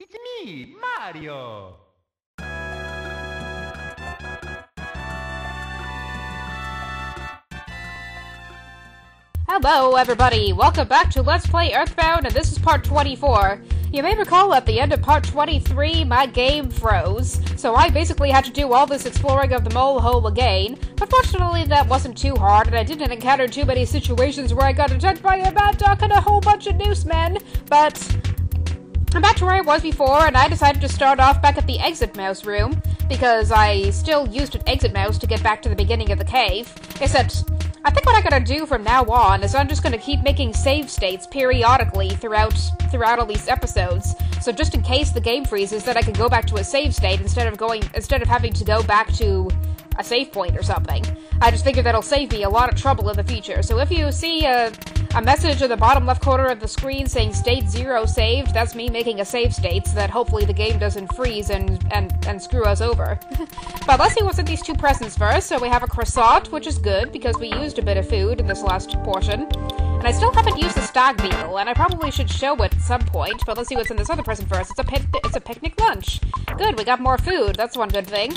It's me, Mario! Hello everybody, welcome back to Let's Play Earthbound, and this is part 24. You may recall at the end of part 23, my game froze, so I basically had to do all this exploring of the mole hole again. But fortunately that wasn't too hard, and I didn't encounter too many situations where I got attacked by a mad duck and a whole bunch of noose men, but I'm back to where I was before, and I decided to start off back at the exit mouse room, because I still used an exit mouse to get back to the beginning of the cave. Except, I think what I'm gonna do from now on is I'm just gonna keep making save states periodically throughout all these episodes. So just in case the game freezes, then I can go back to a save state instead of having to go back to a save point or something. I just figured that'll save me a lot of trouble in the future. So if you see a message in the bottom left corner of the screen saying state 0 saved, that's me making a save state so that hopefully the game doesn't freeze and screw us over. But let's see what's in these two presents first. So we have a croissant, which is good because we used a bit of food in this last portion. And I still haven't used the stag beetle, and I probably should show it at some point, but let's see what's in this other present first. It's a picnic lunch. Good, we got more food. That's one good thing.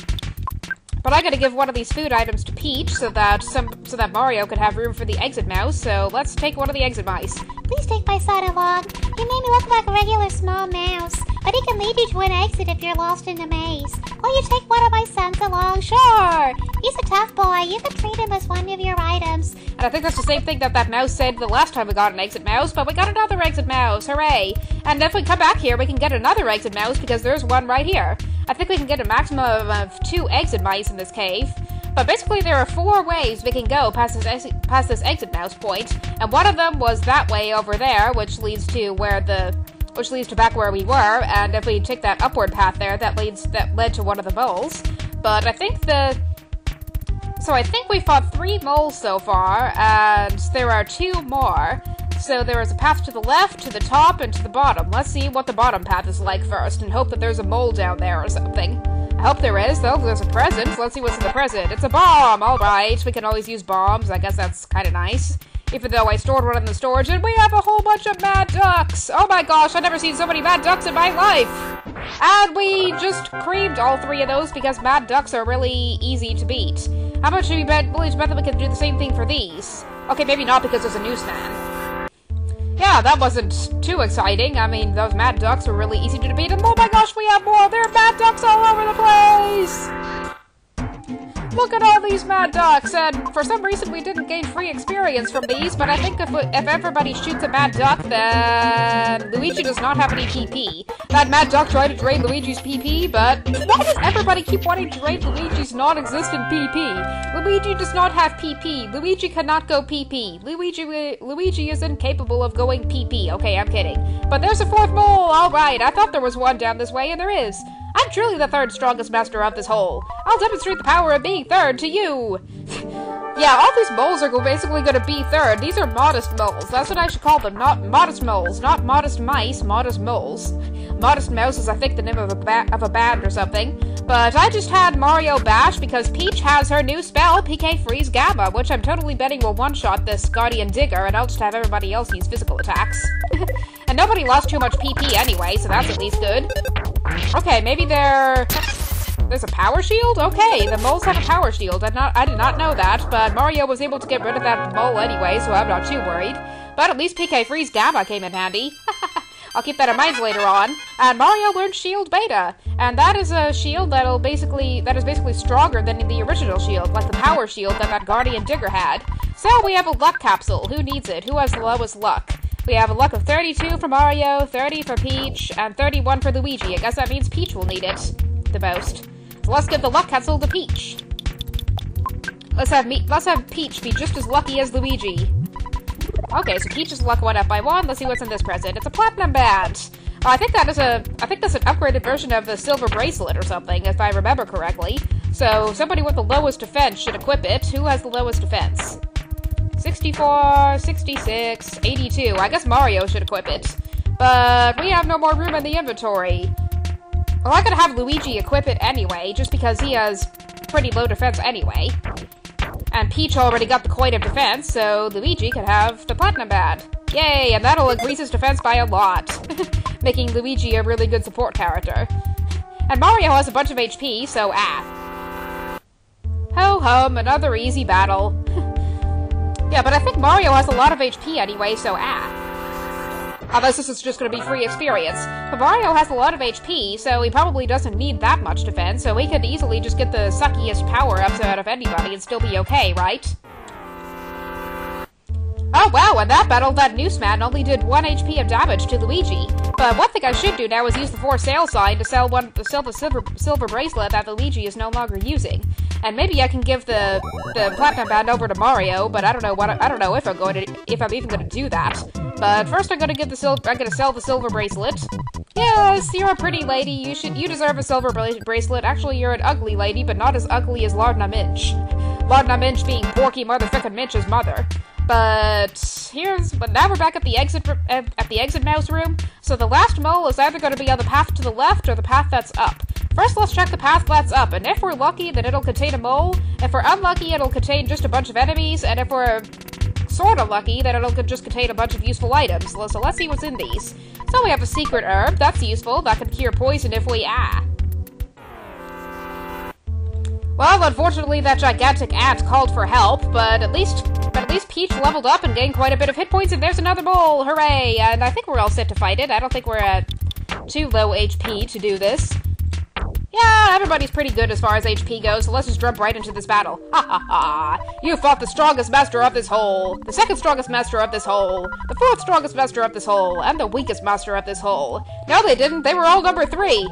But I gotta give one of these food items to Peach so that Mario could have room for the exit mouse, so let's take one of the exit mice. Please take my son along. He made me look like a regular small mouse, but he can lead you to an exit if you're lost in a maze. Will you take one of my sons along? Sure! He's a tough boy. You can treat him as one of your items. And I think that's the same thing that mouse said the last time we got an exit mouse, but we got another exit mouse. Hooray! And if we come back here, we can get another exit mouse because there's one right here. I think we can get a maximum of 2 exit mice in this cave. But basically there are 4 ways we can go past this exit mouse point, and one of them was that way over there, which leads to back where we were, and if we take that upward path there, that led to one of the moles. But I think we fought 3 moles so far, and there are 2 more. So there is a path to the left, to the top, and to the bottom. Let's see what the bottom path is like first, and hope that there's a mole down there or something. I hope there is, though. There's a present. Let's see what's in the present. It's a bomb! Alright, we can always use bombs. I guess that's kinda nice. Even though I stored one in the storage, and we have a whole bunch of mad ducks! Oh my gosh, I've never seen so many mad ducks in my life! And we just creamed all 3 of those because mad ducks are really easy to beat. How much do you bet that we can do the same thing for these? Okay, maybe not because there's a noose man. Yeah, that wasn't too exciting. I mean, those mad ducks were really easy to beat, and oh my gosh, we have more! There are mad ducks all over the place! Look at all these mad ducks, and for some reason we didn't gain free experience from these, but I think if everybody shoots a mad duck, then Luigi does not have any PP. That mad duck tried to drain Luigi's PP, but why does everybody keep wanting to drain Luigi's non-existent PP? Luigi does not have PP. Luigi cannot go PP. Luigi is incapable of going PP. Okay, I'm kidding. But there's a 4th mole! Alright, I thought there was one down this way, and there is. I'm truly the 3rd strongest master of this hole. I'll demonstrate the power of being 3rd to you. Yeah, all these moles are basically gonna be 3rd. These are modest moles. That's what I should call them. Not modest moles. Not modest mice. Modest moles. Modest Mouse is, I think, the name of a band or something. But I just had Mario bash because Peach has her new spell, PK Freeze Gamma, which I'm totally betting will one-shot this Guardian Digger, and I'll just have everybody else use physical attacks. And nobody lost too much PP anyway, so that's at least good. Okay, maybe there's a power shield? Okay, the moles have a power shield. I did not know that, but Mario was able to get rid of that mole anyway, so I'm not too worried. But at least PK Freeze Gamma came in handy. I'll keep that in mind later on. And Mario learned Shield Beta, and that is a shield that is basically stronger than the original shield, like the power shield that Guardian Digger had. So we have a luck capsule. Who needs it? Who has the lowest luck? We have a luck of 32 for Mario, 30 for Peach, and 31 for Luigi. I guess that means Peach will need it the most. So let's give the luck capsule to Peach. Let's have Peach be just as lucky as Luigi. Okay, so Peach's luck went up by 1. Let's see what's in this present. It's a platinum band. I think that's an upgraded version of the silver bracelet or something, if I remember correctly. So somebody with the lowest defense should equip it. Who has the lowest defense? 64, 66, 82. I guess Mario should equip it. But we have no more room in the inventory. Well, I'm gonna have Luigi equip it anyway, just because he has pretty low defense anyway. And Peach already got the coin of defense, so Luigi can have the platinum band. Yay, and that'll increase his defense by a lot, making Luigi a really good support character. And Mario has a bunch of HP, so ho-hum, another easy battle. Yeah, but I think Mario has a lot of HP anyway, so Unless this is just gonna be free experience. But Mario has a lot of HP, so he probably doesn't need that much defense, so he could easily just get the suckiest power-ups out of anybody and still be okay, right? Oh wow, in that battle, that noose man only did 1 HP of damage to Luigi. But one thing I should do now is use the for sale sign to sell the silver bracelet that Luigi is no longer using. And maybe I can give the platinum band over to Mario, but I don't know if I'm even gonna do that. But first I'm gonna sell the silver bracelet. Yes, you're a pretty lady. You deserve a silver bracelet. Actually, you're an ugly lady, but not as ugly as Lardna Minch. Lardna Minch being Porky Motherfucking Minch's mother. But now we're back at the exit mouse room. So the last mole is either going to be on the path to the left or the path that's up. First, let's check the path that's up, and if we're lucky, then it'll contain a mole. If we're unlucky, it'll contain just a bunch of enemies, and if we're sorta lucky, then it'll just contain a bunch of useful items. So let's see what's in these. So we have a secret herb, that's useful, that can cure poison if we Well, unfortunately, that gigantic ant called for help, but at least Peach leveled up and gained quite a bit of hit points, and there's another mole! Hooray! And I think we're all set to fight it. I don't think we're at too low HP to do this. Yeah, everybody's pretty good as far as HP goes, so let's just jump right into this battle. Ha ha ha! You fought the strongest master of this hole, the second strongest master of this hole, the fourth strongest master of this hole, and the weakest master of this hole. No, they didn't. They were all number 3.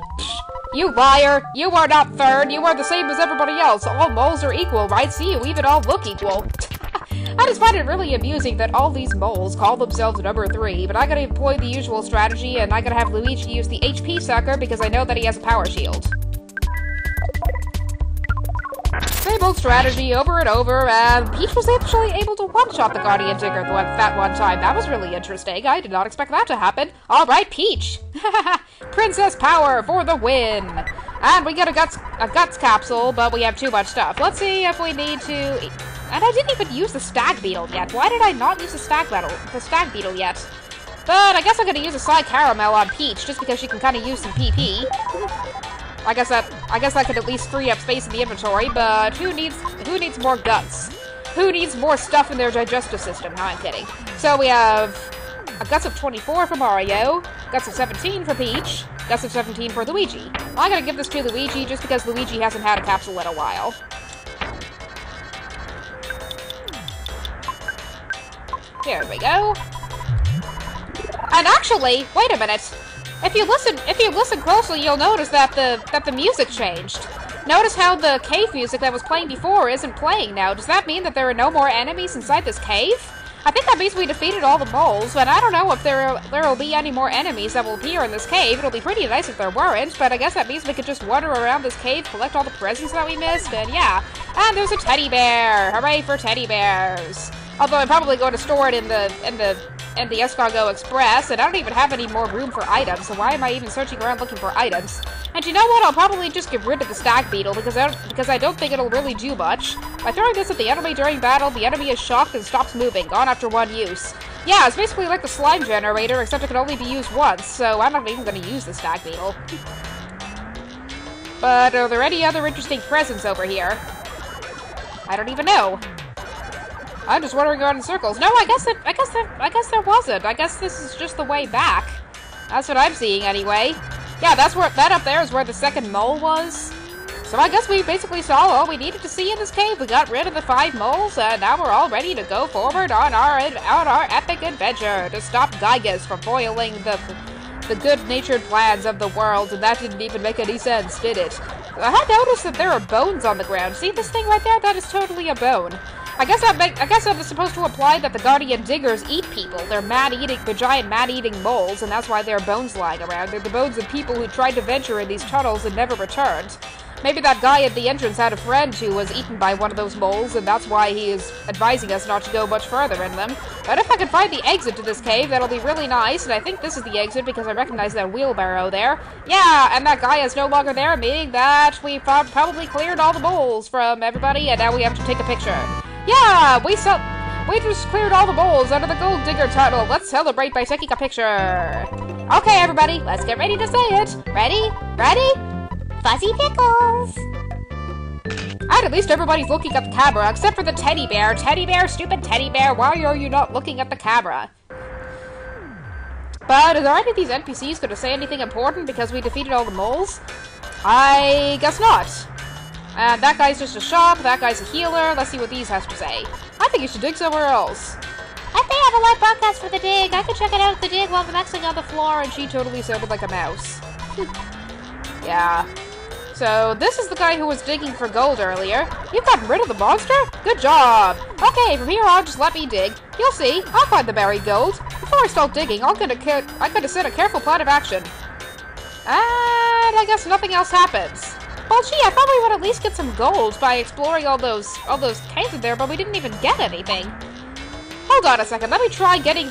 You liar! You are not third! You are the same as everybody else! All moles are equal, right? See, you even all look equal! I just find it really amusing that all these moles call themselves number 3, but I gotta employ the usual strategy, and I gotta have Luigi use the HP sucker because I know that he has a power shield. Same old strategy over and over, and Peach was actually able to one-shot the Guardian Digger that one time. That was really interesting. I did not expect that to happen. Alright, Peach! Princess Power for the win! And we get a guts capsule, but we have too much stuff. Let's see if we need to... And I didn't even use the stag beetle yet. Why did I not use the stag beetle yet? But I guess I'm gonna use a Psy Caramel on Peach, just because she can kind of use some PP. I guess that could at least free up space in the inventory, but who needs more guts? Who needs more stuff in their digestive system? No, I'm kidding. So we have a guts of 24 for Mario, guts of 17 for Peach, guts of 17 for Luigi. I'm gonna give this to Luigi just because Luigi hasn't had a capsule in a while. Here we go. And actually, wait a minute. If you listen closely, you'll notice that the music changed. Notice how the cave music that was playing before isn't playing now. Does that mean that there are no more enemies inside this cave? I think that means we defeated all the moles, but I don't know if there will be any more enemies that will appear in this cave. It'll be pretty nice if there weren't, but I guess that means we could just wander around this cave, collect all the presents that we missed, and yeah. And there's a teddy bear! Hooray for teddy bears! Although I'm probably going to store it in the Escargot Express, and I don't even have any more room for items, so why am I even searching around looking for items? And you know what? I'll probably just get rid of the stag beetle, because I don't think it'll really do much. By throwing this at the enemy during battle, the enemy is shocked and stops moving, gone after one use. Yeah, it's basically like the slime generator, except it can only be used once, so I'm not even going to use the stag beetle. But are there any other interesting presents over here? I don't even know. I'm just wandering around in circles. No, I guess there wasn't. I guess this is just the way back. That's what I'm seeing anyway. Yeah, that up there is where the second mole was. So I guess we basically saw all we needed to see in this cave. We got rid of the 5 moles, and now we're all ready to go forward on our epic adventure to stop Gygas from foiling the good-natured plans of the world, and that didn't even make any sense, did it? I had noticed that there are bones on the ground. See this thing right there? That is totally a bone. I guess that is supposed to imply that the Guardian Diggers eat people. They're giant man-eating moles, and that's why there are bones lying around. They're the bones of people who tried to venture in these tunnels and never returned. Maybe that guy at the entrance had a friend who was eaten by one of those moles, and that's why he is advising us not to go much further in them. But if I can find the exit to this cave, that'll be really nice, and I think this is the exit because I recognize that wheelbarrow there. Yeah, and that guy is no longer there, meaning that we probably cleared all the moles from everybody, and now we have to take a picture. Yeah, we We just cleared all the moles under the gold digger tunnel. Let's celebrate by taking a picture. Okay, everybody, let's get ready to say it. Ready? Ready? Fuzzy Pickles! And at least everybody's looking at the camera, except for the teddy bear. Teddy bear, stupid teddy bear, why are you not looking at the camera? But are any of these NPCs going to say anything important because we defeated all the moles? I guess not. And that guy's just a shop, that guy's a healer. Let's see what these has to say. I think you should dig somewhere else. I think I have a live podcast for the dig. I can check it out at the dig while I'm Maxing on the floor, and she totally sounded like a mouse. Yeah. So, this is the guy who was digging for gold earlier. You've gotten rid of the monster? Good job! Okay, from here on, just let me dig. You'll see, I'll find the buried gold. Before I start digging, I gotta set a careful plan of action. And I guess nothing else happens. Well, gee, I thought we would at least get some gold by exploring all those caves in there, but we didn't even get anything. Hold on a second, let me try getting...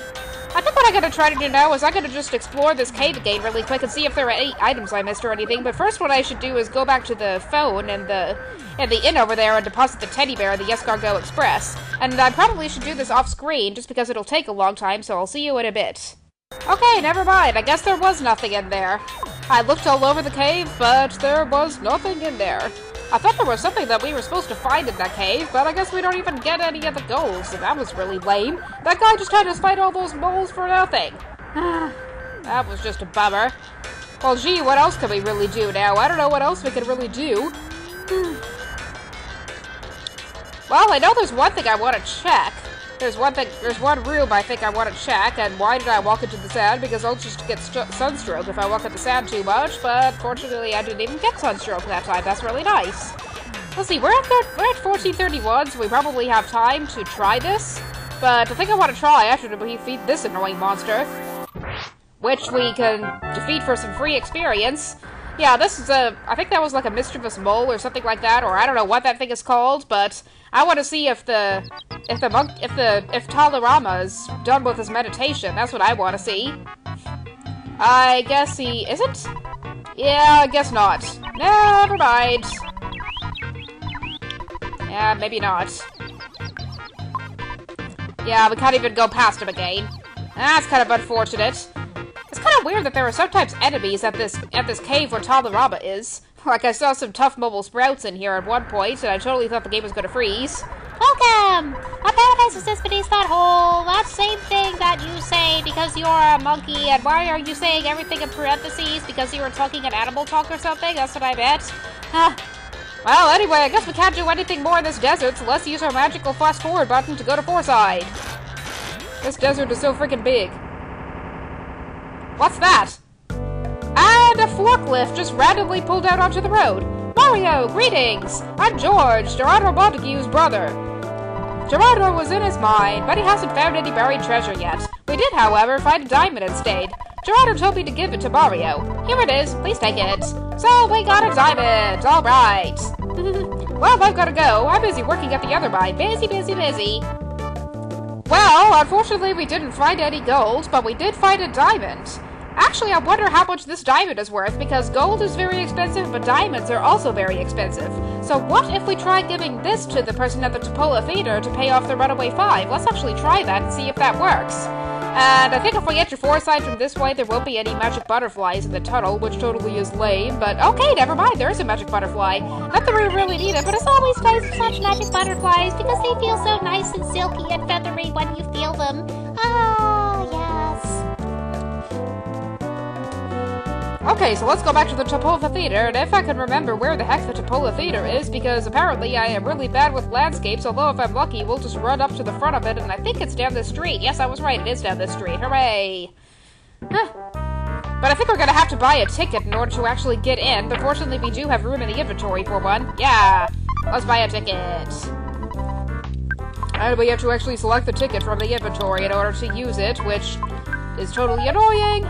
I think what I'm gonna try to do now is I'm gonna just explore this cave again really quick and see if there are any items I missed or anything. But first what I should do is go back to the phone and the inn over there and deposit the teddy bear in the Escargot Express. And I probably should do this off screen just because it'll take a long time, so I'll see you in a bit. Okay, never mind. I guess there was nothing in there. I looked all over the cave, but there was nothing in there. I thought there was something that we were supposed to find in that cave, but I guess we don't even get any of the gold, so that was really lame. That guy just had us fight all those moles for nothing. That was just a bummer. Well, gee, what else can we really do now? I don't know what else we can really do. Well, I know there's one thing I want to check. There's one room I think I want to check, and why did I walk into the sand? Because I'll just get sunstroke if I walk in the sand too much, but fortunately I didn't even get sunstroke that time. That's really nice. Let's see, we're at 1431, so we probably have time to try this, but I think I want to try after to defeat this annoying monster, which we can defeat for some free experience. Yeah, this is I think that was like a mischievous mole or something like that, or I don't know what that thing is called, but I want to see if Talarama is done with his meditation. That's what I want to see. I guess he isn't? Yeah, I guess not. Never mind. Yeah, maybe not. Yeah, we can't even go past him again. That's kind of unfortunate. It's kind of weird that there are sometimes enemies at this cave where Talarama is. Like, I saw some tough mobile sprouts in here at one point, and I totally thought the game was going to freeze. Welcome! A paradise exists beneath that hole. That same thing that you say because you're a monkey. And why are you saying everything in parentheses? Because you were talking in animal talk or something? That's what I meant. Well, anyway, I guess we can't do anything more in this desert, so let's use our magical fast forward button to go to Fourside. This desert is so freaking big. What's that? And a forklift just randomly pulled out onto the road. Mario, greetings! I'm George, Gerardo Montague's brother. Gerardo was in his mind, but he hasn't found any buried treasure yet. We did, however, find a diamond instead. Gerardo told me to give it to Mario. Here it is, please take it. So, we got a diamond, alright. Well, I've gotta go. I'm busy working at the other mine. Busy, busy, busy. Well, unfortunately we didn't find any gold, but we did find a diamond. Actually, I wonder how much this diamond is worth, because gold is very expensive, but diamonds are also very expensive. So what if we try giving this to the person at the Topola Theater to pay off the Runaway 5? Let's actually try that and see if that works. And I think if we enter Fourside from this way, there won't be any magic butterflies in the tunnel, which totally is lame, but okay, never mind, there is a magic butterfly. Not that we really need it, but it's always nice to touch magic butterflies, because they feel so nice and silky and feathery when you feel them. Ah, yes. Okay, so let's go back to the Topola Theater, and if I can remember where the heck the Topola Theater is, because apparently I am really bad with landscapes, although if I'm lucky, we'll just run up to the front of it, and I think it's down this street. Yes, I was right, it is down this street. Hooray! Huh. But I think we're gonna have to buy a ticket in order to actually get in, but fortunately we do have room in the inventory for one. Yeah! Let's buy a ticket! And we have to actually select the ticket from the inventory in order to use it, which is totally annoying!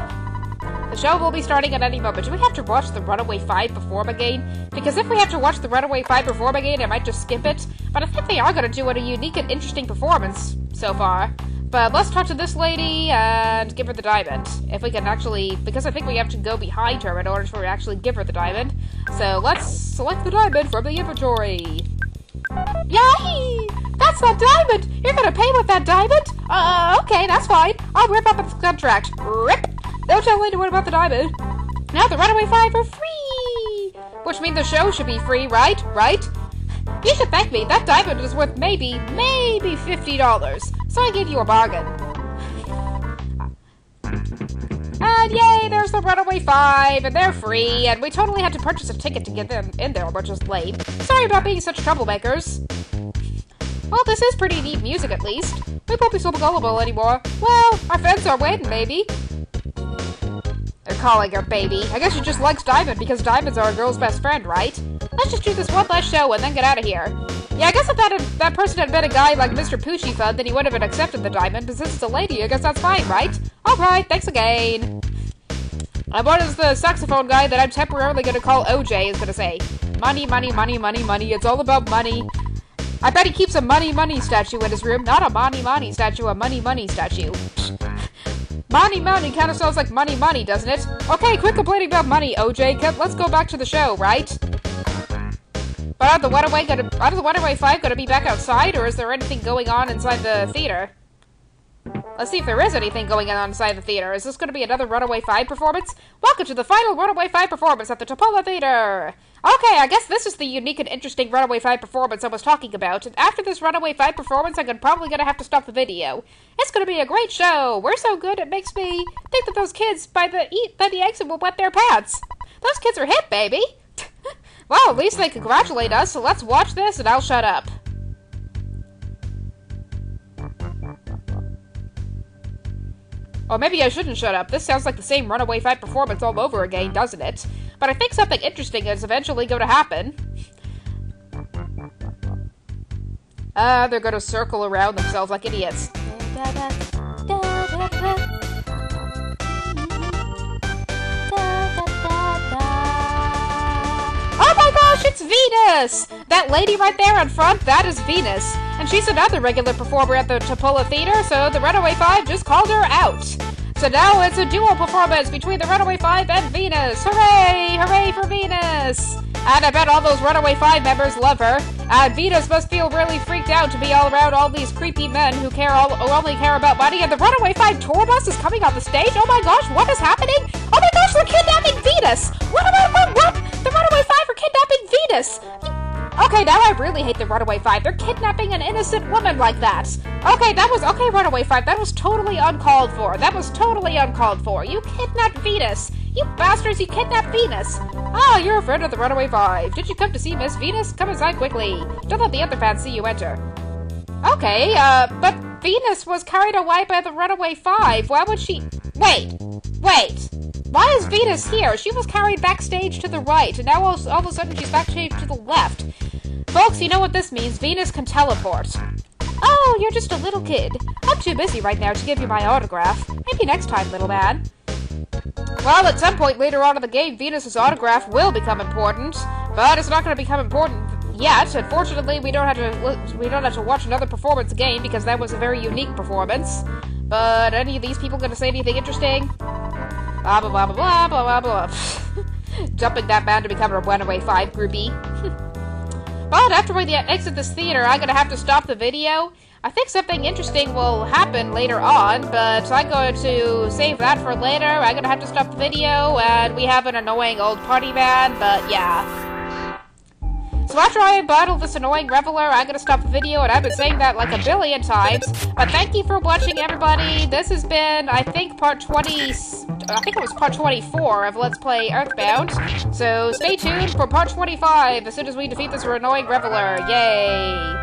The show will be starting at any moment. Do we have to watch the Runaway 5 perform again? Because if we have to watch the Runaway 5 perform again, I might just skip it. But I think they are going to do a unique and interesting performance so far. But let's talk to this lady and give her the diamond. If we can actually... Because I think we have to go behind her in order to actually give her the diamond. So let's select the diamond from the inventory. Yay! That's that's that diamond! You're gonna pay with that diamond? Okay, that's fine. I'll rip up the contract. Rip! Don't tell anyone about the diamond. Now the Runaway 5 are free! Which means the show should be free, right? Right? You should thank me. That diamond is worth maybe $50. So I gave you a bargain. And yay, there's the Runaway 5, and they're free, and we totally had to purchase a ticket to get them in there, which is lame. Sorry about being such troublemakers. Well, this is pretty neat music, at least. We won't be so gullible anymore. Well, our fans are waiting, maybe. They're calling her baby. I guess she just likes Diamond, because diamonds are a girl's best friend, right? Let's just do this one last show and then get out of here. Yeah, I guess if that person had been a guy like Mr. Poochie Fun, then he would have accepted the diamond, but since it's a lady, I guess that's fine, right? Alright, thanks again. And what is the saxophone guy that I'm temporarily gonna call OJ is gonna say? Money, money, money, money, money, it's all about money. I bet he keeps a money, money statue in his room, not a money, money statue, a money, money statue. Money, money kind of sounds like money, money, doesn't it? Okay, quit complaining about money, OJ. Let's go back to the show, right? But are the Runaway 5 gonna be back outside, or is there anything going on inside the theater? Let's see if there is anything going on inside the theater. Is this gonna be another Runaway 5 performance? Welcome to the final Runaway 5 performance at the Topola Theater! Okay, I guess this is the unique and interesting Runaway 5 performance I was talking about, and after this Runaway 5 performance, I'm probably gonna have to stop the video. It's gonna be a great show! We're so good, it makes me think that those kids by the exit will wet their pants. Those kids are hip, baby! Well, at least they congratulate us, so let's watch this and I'll shut up. Or maybe I shouldn't shut up. This sounds like the same Runaway 5 performance all over again, doesn't it? But I think something interesting is eventually going to happen. They're going to circle around themselves like idiots. Oh my gosh, it's Venus! That lady right there in front, that is Venus. And she's another regular performer at the Topola Theater, so the Runaway 5 just called her out. So now it's a dual performance between the Runaway 5 and Venus. Hooray! Hooray for Venus! And I bet all those Runaway 5 members love her. And Venus must feel really freaked out to be all around all these creepy men who only care about money. And the Runaway 5 tour bus is coming on the stage. Oh my gosh, what is happening? Oh my gosh, they're kidnapping Venus! What? The Runaway 5 are kidnapping Venus! Okay, now I really hate the Runaway 5. They're kidnapping an innocent woman like that. Okay, Runaway 5, that was totally uncalled for. That was totally uncalled for. You kidnapped Venus. You bastards, you kidnapped Venus. Ah, you're a friend of the Runaway 5. Did you come to see Miss Venus? Come inside quickly. Don't let the other fans see you enter. Okay, but Venus was carried away by the Runaway 5. Why would she... Wait. Why is Venus here? She was carried backstage to the right, and now all of a sudden she's backstage to the left. Folks, you know what this means. Venus can teleport. Oh, you're just a little kid. I'm too busy right now to give you my autograph. Maybe next time, little man. Well, at some point later on in the game, Venus's autograph will become important, but it's not going to become important yet. Unfortunately, we don't have to watch another performance again because that was a very unique performance. But any of these people going to say anything interesting? Blah blah blah blah blah blah blah. Jumping that man to become a Runaway 5 groupie. But after we exit this theater, I'm gonna have to stop the video. I think something interesting will happen later on, but I'm going to save that for later. I'm gonna have to stop the video, and we have an annoying old party man, but yeah. So after I battle this annoying reveler, I'm gonna stop the video, and I've been saying that like a billion times. But thank you for watching, everybody. This has been, I think, part 24 of Let's Play Earthbound. So stay tuned for part 25 as soon as we defeat this annoying reveler. Yay!